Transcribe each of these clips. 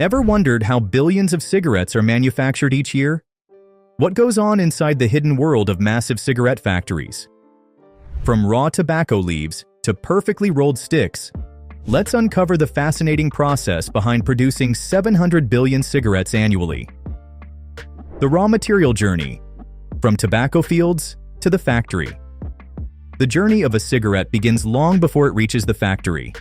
Ever wondered how billions of cigarettes are manufactured each year? What goes on inside the hidden world of massive cigarette factories? From raw tobacco leaves to perfectly rolled sticks, let's uncover the fascinating process behind producing 700 billion cigarettes annually. The raw material journey, from tobacco fields to the factory. The journey of a cigarette begins long before it reaches the factory.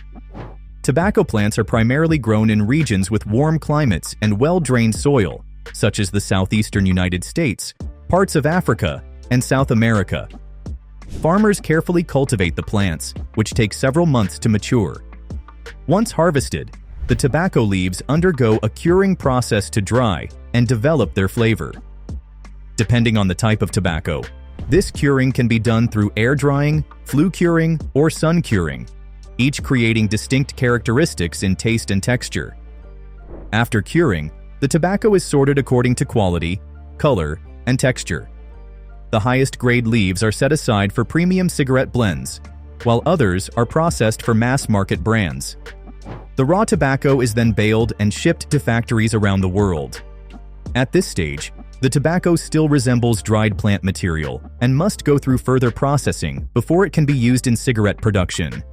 Tobacco plants are primarily grown in regions with warm climates and well-drained soil, such as the southeastern United States, parts of Africa, and South America. Farmers carefully cultivate the plants, which take several months to mature. Once harvested, the tobacco leaves undergo a curing process to dry and develop their flavor. Depending on the type of tobacco, this curing can be done through air drying, flue curing, or sun curing, each creating distinct characteristics in taste and texture. After curing, the tobacco is sorted according to quality, color, and texture. The highest grade leaves are set aside for premium cigarette blends, while others are processed for mass-market brands. The raw tobacco is then baled and shipped to factories around the world. At this stage, the tobacco still resembles dried plant material and must go through further processing before it can be used in cigarette production.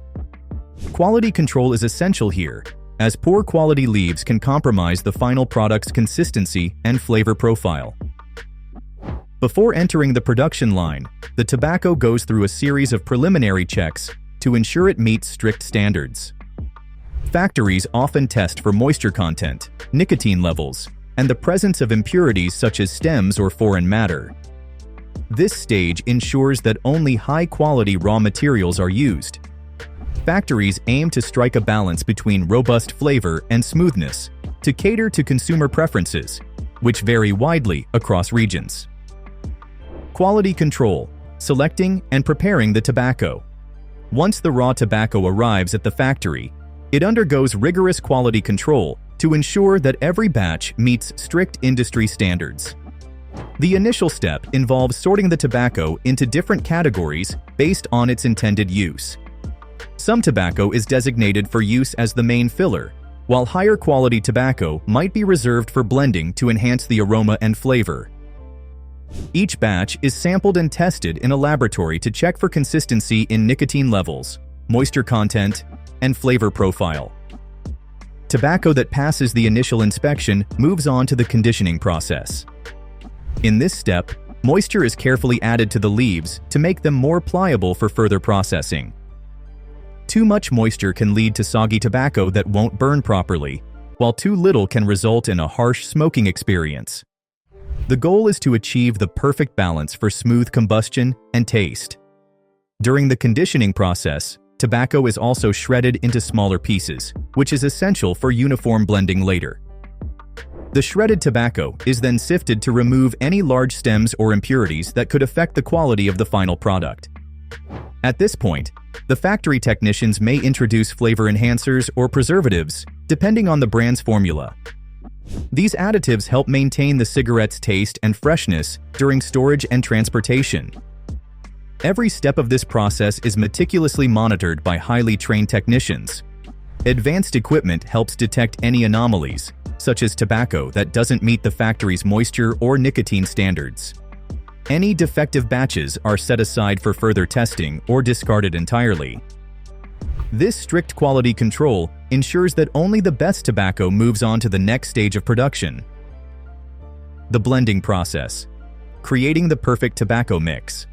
Quality control is essential here, as poor quality leaves can compromise the final product's consistency and flavor profile. Before entering the production line, the tobacco goes through a series of preliminary checks to ensure it meets strict standards. Factories often test for moisture content, nicotine levels, and the presence of impurities such as stems or foreign matter. This stage ensures that only high-quality raw materials are used. Factories aim to strike a balance between robust flavor and smoothness to cater to consumer preferences, which vary widely across regions. Quality control, selecting and preparing the tobacco. Once the raw tobacco arrives at the factory, it undergoes rigorous quality control to ensure that every batch meets strict industry standards. The initial step involves sorting the tobacco into different categories based on its intended use. Some tobacco is designated for use as the main filler, while higher quality tobacco might be reserved for blending to enhance the aroma and flavor. Each batch is sampled and tested in a laboratory to check for consistency in nicotine levels, moisture content, and flavor profile. Tobacco that passes the initial inspection moves on to the conditioning process. In this step, moisture is carefully added to the leaves to make them more pliable for further processing. Too much moisture can lead to soggy tobacco that won't burn properly, while too little can result in a harsh smoking experience. The goal is to achieve the perfect balance for smooth combustion and taste. During the conditioning process, tobacco is also shredded into smaller pieces, which is essential for uniform blending later. The shredded tobacco is then sifted to remove any large stems or impurities that could affect the quality of the final product. At this point, the factory technicians may introduce flavor enhancers or preservatives, depending on the brand's formula. These additives help maintain the cigarette's taste and freshness during storage and transportation. Every step of this process is meticulously monitored by highly trained technicians. Advanced equipment helps detect any anomalies, such as tobacco that doesn't meet the factory's moisture or nicotine standards. Any defective batches are set aside for further testing or discarded entirely. This strict quality control ensures that only the best tobacco moves on to the next stage of production. The blending process, creating the perfect tobacco mix.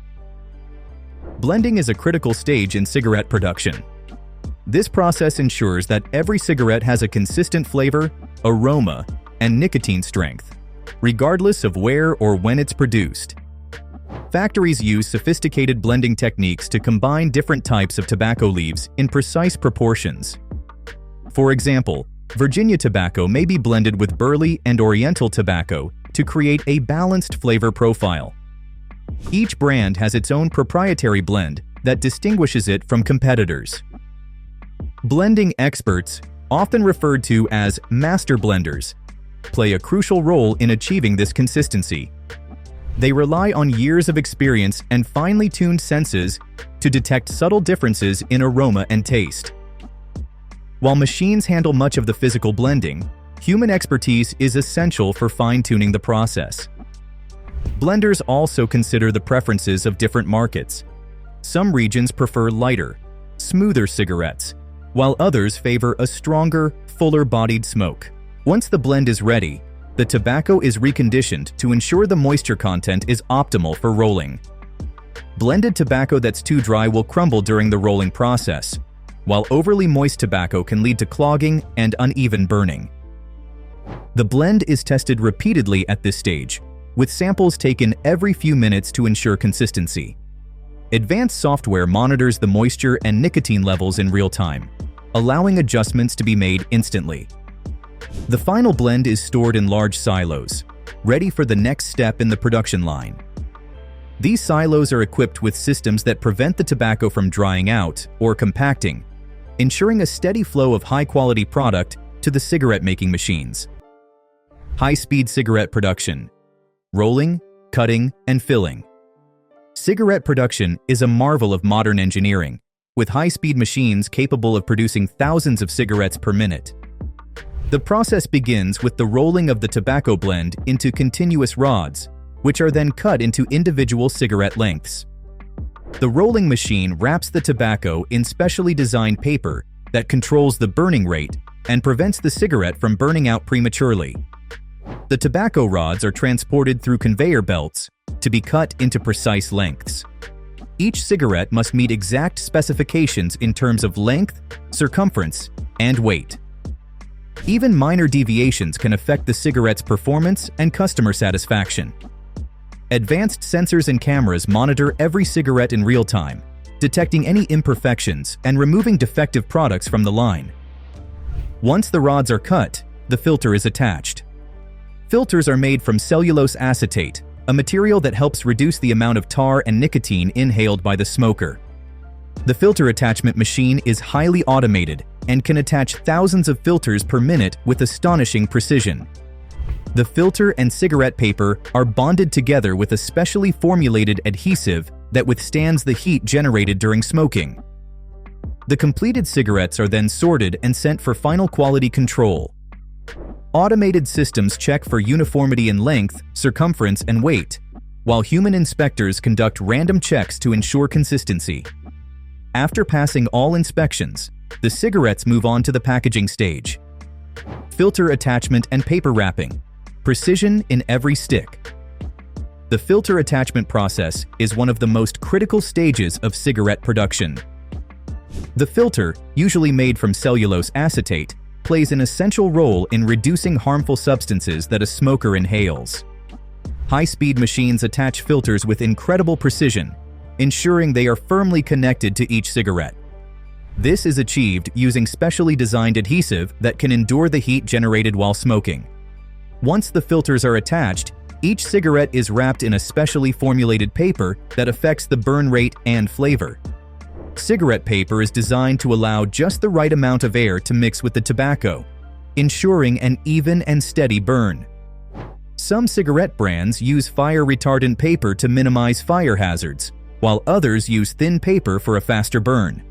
Blending is a critical stage in cigarette production. This process ensures that every cigarette has a consistent flavor, aroma, and nicotine strength, regardless of where or when it's produced. Factories use sophisticated blending techniques to combine different types of tobacco leaves in precise proportions. For example, Virginia tobacco may be blended with burley and Oriental tobacco to create a balanced flavor profile. Each brand has its own proprietary blend that distinguishes it from competitors. Blending experts, often referred to as master blenders, play a crucial role in achieving this consistency. They rely on years of experience and finely tuned senses to detect subtle differences in aroma and taste. While machines handle much of the physical blending, Human expertise is essential for fine-tuning the process. Blenders also consider the preferences of different markets. Some regions prefer lighter, smoother cigarettes, while others favor a stronger, fuller-bodied smoke. Once the blend is ready, the tobacco is reconditioned to ensure the moisture content is optimal for rolling. Blended tobacco that's too dry will crumble during the rolling process, while overly moist tobacco can lead to clogging and uneven burning. The blend is tested repeatedly at this stage, with samples taken every few minutes to ensure consistency. Advanced software monitors the moisture and nicotine levels in real time, allowing adjustments to be made instantly. The final blend is stored in large silos, ready for the next step in the production line. These silos are equipped with systems that prevent the tobacco from drying out or compacting, ensuring a steady flow of high-quality product to the cigarette-making machines. High-speed cigarette production: rolling, cutting, and filling. Cigarette production is a marvel of modern engineering, with high-speed machines capable of producing thousands of cigarettes per minute. The process begins with the rolling of the tobacco blend into continuous rods, which are then cut into individual cigarette lengths. The rolling machine wraps the tobacco in specially designed paper that controls the burning rate and prevents the cigarette from burning out prematurely. The tobacco rods are transported through conveyor belts to be cut into precise lengths. Each cigarette must meet exact specifications in terms of length, circumference, and weight. Even minor deviations can affect the cigarette's performance and customer satisfaction. Advanced sensors and cameras monitor every cigarette in real time, detecting any imperfections and removing defective products from the line. Once the rods are cut, the filter is attached. Filters are made from cellulose acetate, a material that helps reduce the amount of tar and nicotine inhaled by the smoker. The filter attachment machine is highly automated and can attach thousands of filters per minute with astonishing precision. The filter and cigarette paper are bonded together with a specially formulated adhesive that withstands the heat generated during smoking. The completed cigarettes are then sorted and sent for final quality control. Automated systems check for uniformity in length, circumference, and weight, while human inspectors conduct random checks to ensure consistency. After passing all inspections, the cigarettes move on to the packaging stage. Filter attachment and paper wrapping. Precision in every stick. The filter attachment process is one of the most critical stages of cigarette production. The filter, usually made from cellulose acetate, plays an essential role in reducing harmful substances that a smoker inhales. High-speed machines attach filters with incredible precision, ensuring they are firmly connected to each cigarette. This is achieved using specially designed adhesive that can endure the heat generated while smoking. Once the filters are attached, each cigarette is wrapped in a specially formulated paper that affects the burn rate and flavor. Cigarette paper is designed to allow just the right amount of air to mix with the tobacco, ensuring an even and steady burn. Some cigarette brands use fire-retardant paper to minimize fire hazards, while others use thin paper for a faster burn.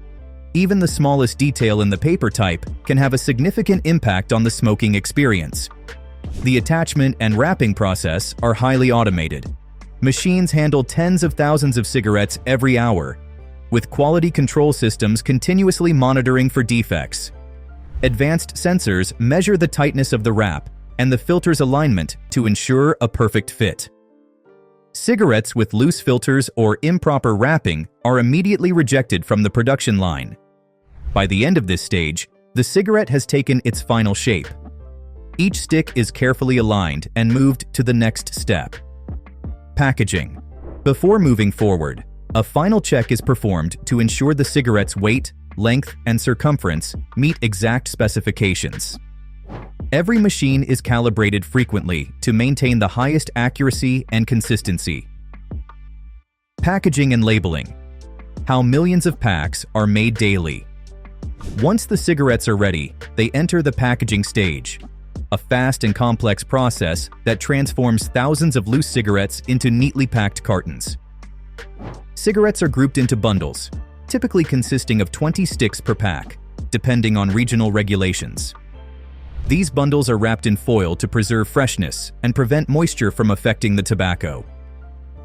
Even the smallest detail in the paper type can have a significant impact on the smoking experience. The attachment and wrapping process are highly automated. Machines handle tens of thousands of cigarettes every hour, with quality control systems continuously monitoring for defects. Advanced sensors measure the tightness of the wrap and the filter's alignment to ensure a perfect fit. Cigarettes with loose filters or improper wrapping are immediately rejected from the production line. By the end of this stage, the cigarette has taken its final shape. Each stick is carefully aligned and moved to the next step. Packaging. Before moving forward, a final check is performed to ensure the cigarette's weight, length, and circumference meet exact specifications. Every machine is calibrated frequently to maintain the highest accuracy and consistency. Packaging and labeling. How millions of packs are made daily. Once the cigarettes are ready, they enter the packaging stage, a fast and complex process that transforms thousands of loose cigarettes into neatly packed cartons. Cigarettes are grouped into bundles, typically consisting of 20 sticks per pack, depending on regional regulations. These bundles are wrapped in foil to preserve freshness and prevent moisture from affecting the tobacco.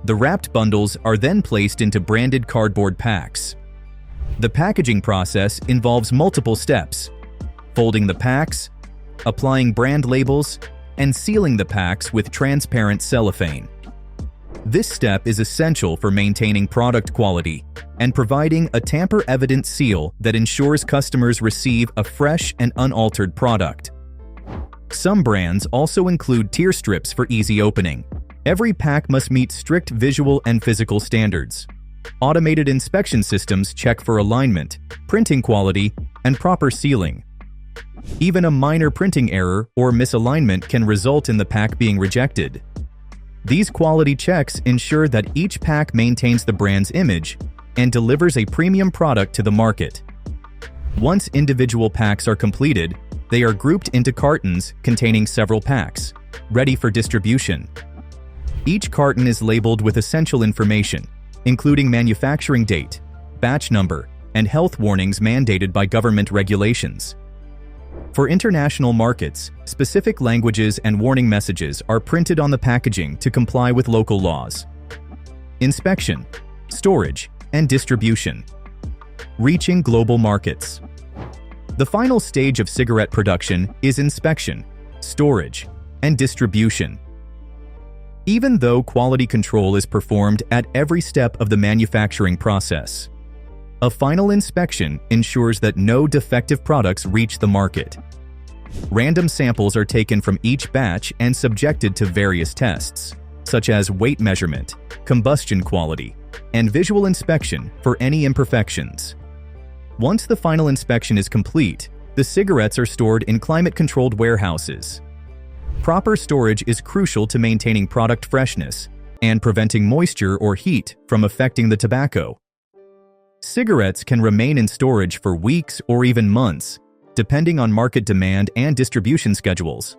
The wrapped bundles are then placed into branded cardboard packs. The packaging process involves multiple steps: folding the packs, applying brand labels, and sealing the packs with transparent cellophane. This step is essential for maintaining product quality and providing a tamper-evident seal that ensures customers receive a fresh and unaltered product. Some brands also include tier strips for easy opening. Every pack must meet strict visual and physical standards. Automated inspection systems check for alignment, printing quality, and proper sealing. Even a minor printing error or misalignment can result in the pack being rejected. These quality checks ensure that each pack maintains the brand's image and delivers a premium product to the market. Once individual packs are completed, they are grouped into cartons containing several packs, ready for distribution. Each carton is labeled with essential information, including manufacturing date, batch number, and health warnings mandated by government regulations. For international markets, specific languages and warning messages are printed on the packaging to comply with local laws. Inspection, storage, and distribution. Reaching global markets. The final stage of cigarette production is inspection, storage, and distribution. Even though quality control is performed at every step of the manufacturing process, a final inspection ensures that no defective products reach the market. Random samples are taken from each batch and subjected to various tests, such as weight measurement, combustion quality, and visual inspection for any imperfections. Once the final inspection is complete, the cigarettes are stored in climate-controlled warehouses. Proper storage is crucial to maintaining product freshness and preventing moisture or heat from affecting the tobacco. Cigarettes can remain in storage for weeks or even months, depending on market demand and distribution schedules.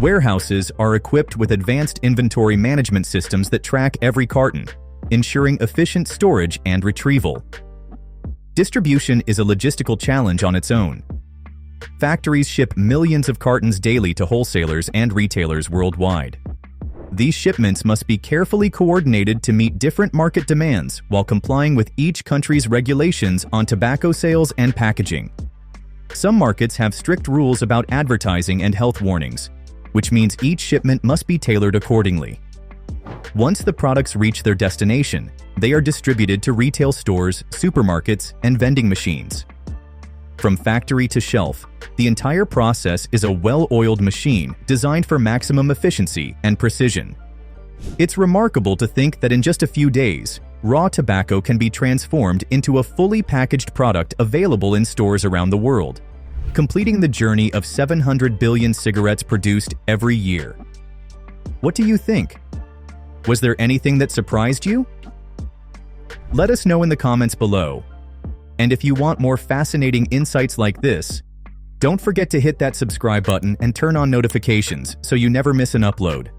Warehouses are equipped with advanced inventory management systems that track every carton, ensuring efficient storage and retrieval. Distribution is a logistical challenge on its own. Factories ship millions of cartons daily to wholesalers and retailers worldwide. These shipments must be carefully coordinated to meet different market demands while complying with each country's regulations on tobacco sales and packaging. Some markets have strict rules about advertising and health warnings, which means each shipment must be tailored accordingly. Once the products reach their destination, they are distributed to retail stores, supermarkets, and vending machines. From factory to shelf, the entire process is a well-oiled machine designed for maximum efficiency and precision. It's remarkable to think that in just a few days, raw tobacco can be transformed into a fully packaged product available in stores around the world, completing the journey of 700 billion cigarettes produced every year. What do you think? Was there anything that surprised you? Let us know in the comments below. And if you want more fascinating insights like this, don't forget to hit that subscribe button and turn on notifications so you never miss an upload.